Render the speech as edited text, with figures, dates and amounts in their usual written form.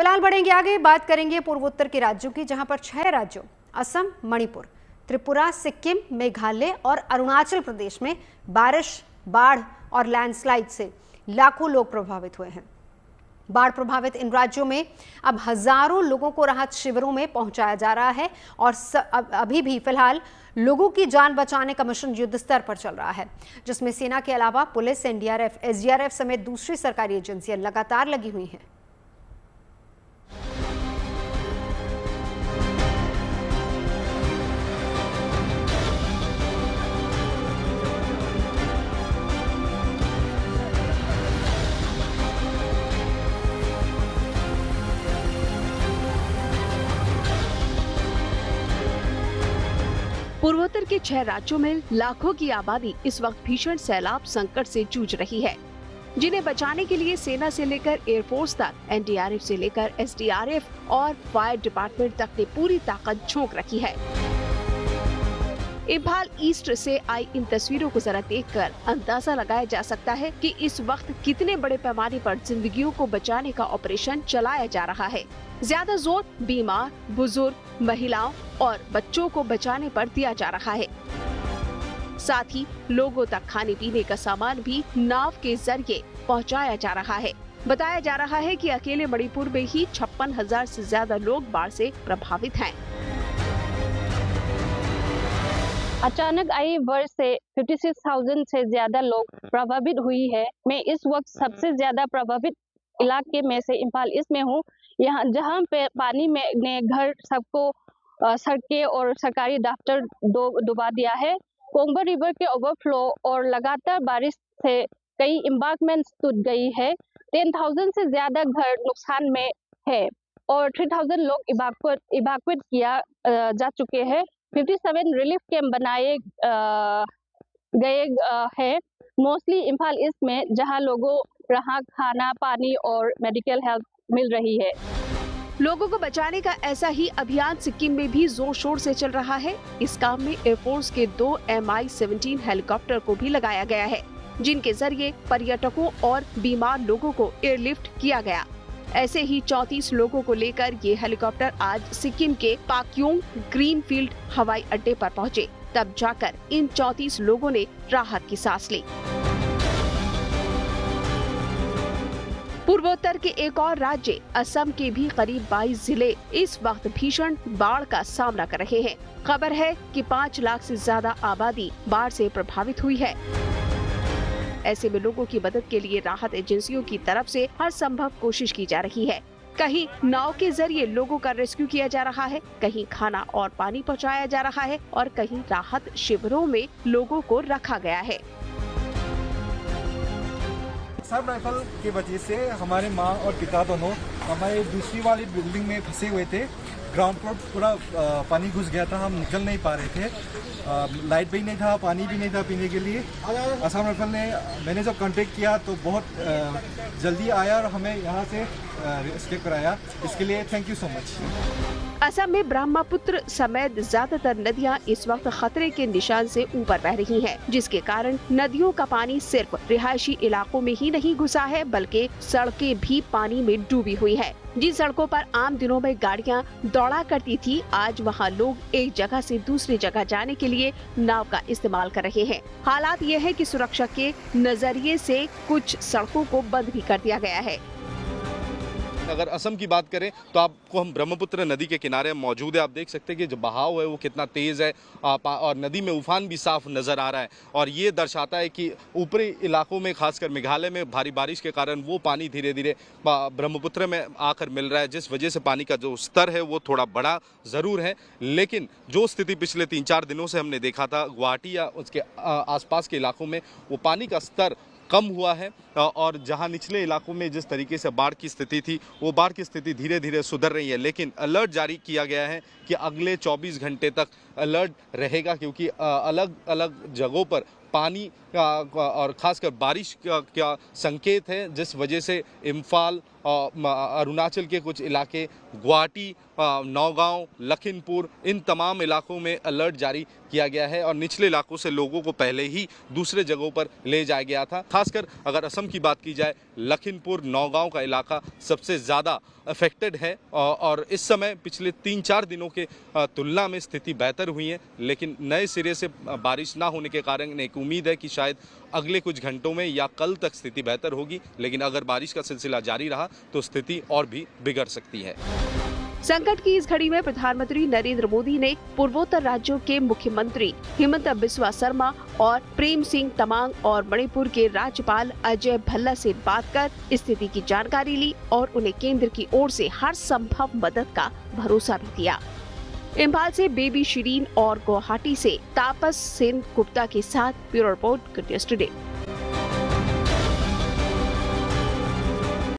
फिलहाल बढ़ेंगे आगे, बात करेंगे पूर्वोत्तर के राज्यों की, जहां पर 6 राज्यों असम, मणिपुर, त्रिपुरा, सिक्किम, मेघालय और अरुणाचल प्रदेश में बारिश, बाढ़ और लैंडस्लाइड से लाखों लोग प्रभावित हुए हैं। बाढ़ प्रभावित इन राज्यों में अब हजारों लोगों को राहत शिविरों में पहुंचाया जा रहा है और अभी भी फिलहाल लोगों की जान बचाने का मिशन युद्ध स्तर पर चल रहा है, जिसमें सेना के अलावा पुलिस, एनडीआरएफ, एसडीआरएफ समेत दूसरी सरकारी एजेंसियां लगातार लगी हुई हैं। पूर्वोत्तर के 6 राज्यों में लाखों की आबादी इस वक्त भीषण सैलाब संकट से जूझ रही है, जिन्हें बचाने के लिए सेना से लेकर एयरफोर्स तक, एनडीआरएफ से लेकर एसडीआरएफ और फायर डिपार्टमेंट तक ने पूरी ताकत झोंक रखी है। इम्फाल ईस्ट से आई इन तस्वीरों को जरा देखकर अंदाजा लगाया जा सकता है कि इस वक्त कितने बड़े पैमाने पर जिंदगियों को बचाने का ऑपरेशन चलाया जा रहा है। ज्यादा जोर बीमार, बुजुर्ग, महिलाओं और बच्चों को बचाने पर दिया जा रहा है। साथ ही लोगों तक खाने पीने का सामान भी नाव के जरिए पहुंचाया जा रहा है। बताया जा रहा है कि अकेले मणिपुर में ही 56,000 से ज्यादा लोग बाढ़ से प्रभावित हैं। अचानक आई वर्ष से 56,000 से ज्यादा लोग प्रभावित हुई है। मैं इस वक्त सबसे ज्यादा प्रभावित इलाके में से इम्फाल ईस्ट में हूँ। यहाँ जहाँ पे पानी में ने घर सबको सड़कें और सरकारी दफ्तर डुबा दिया है। कोंगो रिवर के ओवरफ्लो और लगातार बारिश से कई एम्बार्कमेंट्स टूट गई है। 10,000 से ज्यादा घर नुकसान में है और 3,000 लोग इवैक्यूएट किया जा चुके हैं। 57 रिलीफ कैंप बनाए गए हैं, मोस्टली इम्फाल ईस्ट में, जहां लोगों राहत, खाना, पानी और मेडिकल हेल्प मिल रही है। लोगों को बचाने का ऐसा ही अभियान सिक्किम में भी जोर शोर से चल रहा है। इस काम में एयरफोर्स के 2 Mi-17 हेलीकॉप्टर को भी लगाया गया है, जिनके जरिए पर्यटकों और बीमार लोगों को एयरलिफ्ट किया गया। ऐसे ही 34 लोगों को लेकर ये हेलीकॉप्टर आज सिक्किम के पाक्योंग ग्रीनफील्ड हवाई अड्डे पर पहुंचे। तब जाकर इन 34 लोगों ने राहत की सांस ली। पूर्वोत्तर के एक और राज्य असम के भी करीब 22 जिले इस वक्त भीषण बाढ़ का सामना कर रहे हैं। खबर है कि 5 लाख से ज्यादा आबादी बाढ़ से प्रभावित हुई है। ऐसे में लोगों की मदद के लिए राहत एजेंसियों की तरफ से हर संभव कोशिश की जा रही है। कहीं नाव के जरिए लोगों का रेस्क्यू किया जा रहा है, कहीं खाना और पानी पहुंचाया जा रहा है और कहीं राहत शिविरों में लोगों को रखा गया है। सब राइफल की वजह से हमारे माँ और पिता दोनों हमारे दूसरी वाली बिल्डिंग में फंसे हुए थे। ग्राउंड फ्लोर पूरा पानी घुस गया था, हम निकल नहीं पा रहे थे। लाइट भी नहीं था, पानी भी नहीं था पीने के लिए। असम राइफल ने मैंने जब कांटेक्ट किया तो बहुत जल्दी आया और हमें यहाँ से एस्केप कराया। इसके लिए thank you so much. Assam में ब्रह्मपुत्र समेत ज्यादातर नदियां इस वक्त खतरे के निशान से ऊपर बह रही हैं, जिसके कारण नदियों का पानी सिर्फ रिहायशी इलाकों में ही नहीं घुसा है, बल्कि सड़कें भी पानी में डूबी हुई है। जिन सड़कों पर आम दिनों में गाड़ियां दौड़ा करती थी, आज वहां लोग एक जगह से दूसरी जगह जाने के लिए नाव का इस्तेमाल कर रहे हैं। हालात ये है कि सुरक्षा के नजरिए से कुछ सड़कों को बंद भी कर दिया गया है। अगर असम की बात करें तो आपको हम ब्रह्मपुत्र नदी के किनारे मौजूद है। आप देख सकते हैं कि जो बहाव है वो कितना तेज़ है और नदी में उफान भी साफ नज़र आ रहा है और ये दर्शाता है कि ऊपरी इलाकों में, खासकर मेघालय में भारी बारिश के कारण वो पानी धीरे धीरे ब्रह्मपुत्र में आकर मिल रहा है, जिस वजह से पानी का जो स्तर है वो थोड़ा बड़ा ज़रूर है। लेकिन जो स्थिति पिछले 3-4 दिनों से हमने देखा था गुवाहाटी या उसके आसपास के इलाकों में, वो पानी का स्तर कम हुआ है और जहां निचले इलाकों में जिस तरीके से बाढ़ की स्थिति थी, वो बाढ़ की स्थिति धीरे धीरे सुधर रही है। लेकिन अलर्ट जारी किया गया है कि अगले 24 घंटे तक अलर्ट रहेगा, क्योंकि अलग अलग जगहों पर पानी और खासकर बारिश का संकेत है, जिस वजह से इम्फाल, अरुणाचल के कुछ इलाके, गुवाहाटी, नौगांव, लखीमपुर, इन तमाम इलाकों में अलर्ट जारी किया गया है और निचले इलाकों से लोगों को पहले ही दूसरे जगहों पर ले जाया गया था। खासकर अगर असम की बात की जाए, लखीमपुर, नौगांव का इलाका सबसे ज़्यादा अफेक्टेड है और इस समय पिछले 3-4 दिनों के तुलना में स्थिति बेहतर हुई है, लेकिन नए सिरे से बारिश ना होने के कारण एक उम्मीद है कि शायद अगले कुछ घंटों में या कल तक स्थिति बेहतर होगी, लेकिन अगर बारिश का सिलसिला जारी रहा तो स्थिति और भी बिगड़ सकती है। संकट की इस घड़ी में प्रधानमंत्री नरेंद्र मोदी ने पूर्वोत्तर राज्यों के मुख्यमंत्री हिमंत बिस्वा शर्मा और प्रेम सिंह तमांग और मणिपुर के राज्यपाल अजय भल्ला से बात कर स्थिति की जानकारी ली और उन्हें केंद्र की ओर से हर संभव मदद का भरोसा भी दिया। इम्फाल से बेबी शिरीन और गुवाहाटी से तापस सेन गुप्ता के साथ bureau report, good news today.